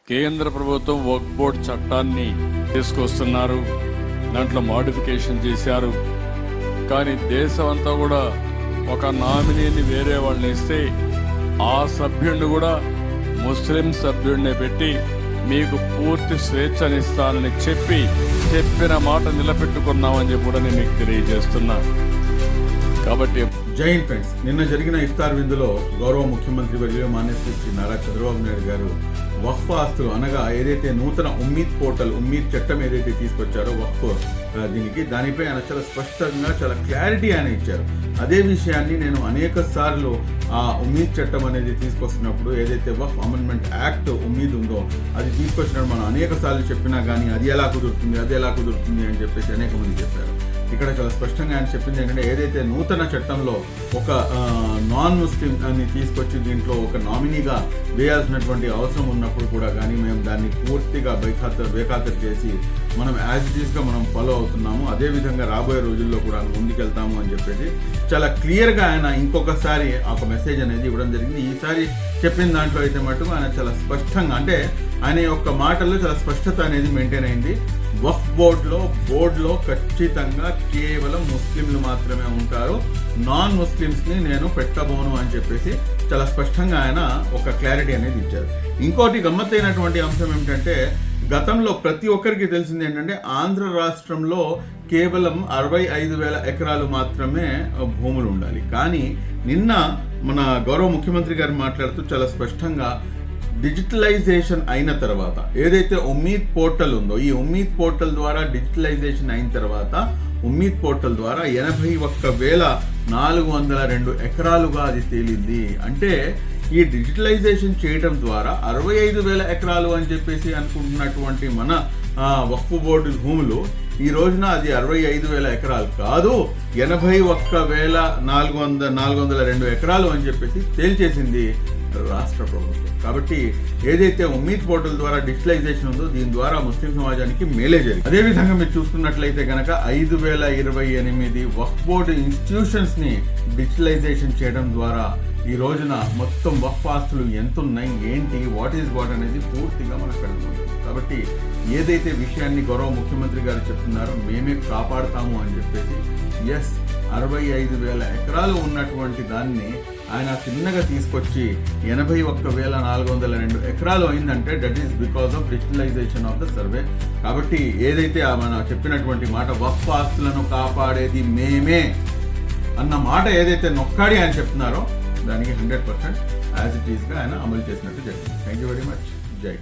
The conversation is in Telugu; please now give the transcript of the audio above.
కేంద్ర ప్రభుత్వం వక్ఫ్ బోర్డు చట్టాన్ని తీసుకొస్తున్నారు. దాంట్లో మోడిఫికేషన్ చేశారు. కానీ దేశం అంతా కూడా ఒక నామినీని వేరే వాళ్ళని ఇస్తే ఆ సభ్యుడిని కూడా ముస్లిం సభ్యుడిని పెట్టి మీకు పూర్తి స్వేచ్ఛనిస్తానని చెప్పిన మాట నిలబెట్టుకున్నామని చెప్పి కూడా నేను మీకు తెలియజేస్తున్నా. కాబట్టి జై హింద్ ఫ్రెండ్స్, నిన్న జరిగిన ఇఫ్తార్ విందులో గౌరవ ముఖ్యమంత్రి వర్యులు మాన్యశ్రీ శ్రీ నారా చంద్రబాబు నాయుడు గారు వక్ఫ్ ఆస్తులు అనగా ఏదైతే నూతన ఉమ్మీద్ పోర్టల్ ఉమ్మీద్ చట్టం ఏదైతే తీసుకొచ్చారో వక్ఫ్ దానిపై ఆయన చాలా స్పష్టంగా చాలా క్లారిటీ ఆయన ఇచ్చారు. అదే విషయాన్ని నేను అనేక సార్లు ఆ ఉమ్మీద్ చట్టం అనేది తీసుకొస్తున్నప్పుడు ఏదైతే వక్ఫ్ అమెండ్మెంట్ యాక్ట్ ఉమ్మీద్ ఉందో అది తీసుకొచ్చినప్పుడు మనం అనేక సార్లు చెప్పినా కానీ అది ఎలా కుదురుతుంది అని చెప్పేసి అనేక మంది చెప్పారు. ఇక్కడ చాలా స్పష్టంగా ఆయన చెప్పింది ఏంటంటే ఏదైతే నూతన చట్టంలో ఒక నాన్ ముస్లిం అని తీసుకొచ్చి దీంట్లో ఒక నామినీగా వేయాల్సినటువంటి అవసరం ఉన్నప్పుడు కూడా కానీ మేము దాన్ని పూర్తిగా బేఖాతరు చేసి మనం యాజ్ ఇట్ ఈస్గా మనం ఫాలో అవుతున్నాము. అదేవిధంగా రాబోయే రోజుల్లో కూడా ముందుకెళ్తాము అని చెప్పేసి చాలా క్లియర్గా ఆయన ఇంకొకసారి ఒక మెసేజ్ అనేది ఇవ్వడం జరిగింది. ఈసారి చెప్పిన దాంట్లో అయితే మటుకు ఆయన చాలా స్పష్టంగా అంటే ఆయన యొక్క మాటల్లో చాలా స్పష్టత అనేది మెయింటైన్ అయింది. వక్ఫ్ బోర్డులో ఖచ్చితంగా కేవలం ముస్లింలు మాత్రమే ఉంటారు, నాన్ ముస్లిమ్స్ని నేను పెట్టబోను అని చెప్పేసి చాలా స్పష్టంగా ఆయన ఒక క్లారిటీ అనేది ఇచ్చారు. ఇంకోటి గమ్మత్తైనటువంటి అంశం ఏమిటంటే గతంలో ప్రతి ఒక్కరికి తెలిసింది ఏంటంటే ఆంధ్ర రాష్ట్రంలో కేవలం 65,000 ఎకరాలు మాత్రమే భూములు ఉండాలి. కానీ నిన్న మన గౌరవ ముఖ్యమంత్రి గారు మాట్లాడుతూ చాలా స్పష్టంగా డిజిటలైజేషన్ అయిన తర్వాత ఏదైతే ఉమ్మీద్ పోర్టల్ ఉందో ఈ ఉమ్మీద్ పోర్టల్ ద్వారా డిజిటలైజేషన్ అయిన తర్వాత ఉమ్మీద్ పోర్టల్ ద్వారా 81,402 ఎకరాలుగా అది తేలింది. అంటే ఈ డిజిటలైజేషన్ చేయడం ద్వారా 65,000 ఎకరాలు అని చెప్పేసి అనుకుంటున్నటువంటి మన వక్ఫ్ బోర్డు భూములు ఈ రోజున అది 65,000 ఎకరాలు కాదు, 81,402 ఎకరాలు అని చెప్పేసి తేల్చేసింది రాష్ట్ర ప్రభుత్వం. కాబట్టి ఏదైతే ఉమ్మీద్ పోర్టల్ ద్వారా డిజిటలైజేషన్ ఉందో దీని ద్వారా ముస్లిం సమాజానికి మేలే జరిగింది. అదేవిధంగా మీరు చూసుకున్నట్లయితే కనుక 5,028 వక్ఫ్ బోర్డు ఇన్స్టిట్యూషన్స్ ని డిజిటలైజేషన్ చేయడం ద్వారా ఈ రోజున మొత్తం వక్ఫ్ ఆస్తులు ఎంత ఉన్నాయి, ఏంటి, వాట్ ఈజ్ వాట్ అనేది పూర్తిగా మనకు కలుగుతుంది. కాబట్టి ఏదైతే విషయాన్ని గౌరవ ముఖ్యమంత్రి గారు చెప్తున్నారో మేమే కాపాడుతాము అని చెప్పేసి 65,000 ఎకరాలు ఉన్నటువంటి దాన్ని ఆయన చిన్నగా తీసుకొచ్చి 81,402 ఎకరాలు అయిందంటే that is because of digitalisation of the survey. కాబట్టి ఏదైతే మన చెప్పినటువంటి మాట వక్ఫ్ ఆస్తులను కాపాడేది మేమే అన్న మాట ఏదైతే నొక్కాడి ఆయన చెప్తున్నారో దానికి 100% యాజ్ ఇట్ ఈస్గా ఆయన అమలు చేసినట్టు జరిగింది. Thank you very much. జై.